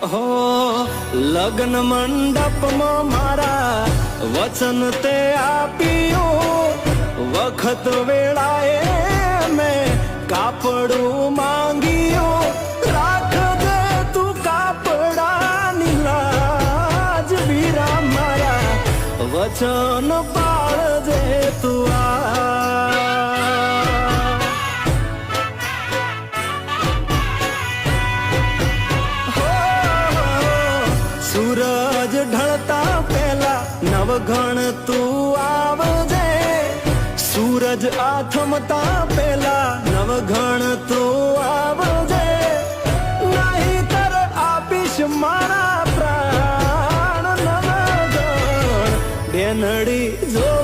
હો લગ્ન મંડપમાં મારા વચન તે આપ્યું, વખત વેળાએ મેં કાપડું માંગ્યું, રાખજે તું કાપડાની લાજ બીરા મારા, વચન પાળજે તું સૂરજ ઢળતા પહેલા નવઘણ તું આવજે, સૂરજ આથમતા પહેલા નવઘણ તું આવજે, નહીંતર આપીશ મારા પ્રાણ નવઘણ બેનડી જો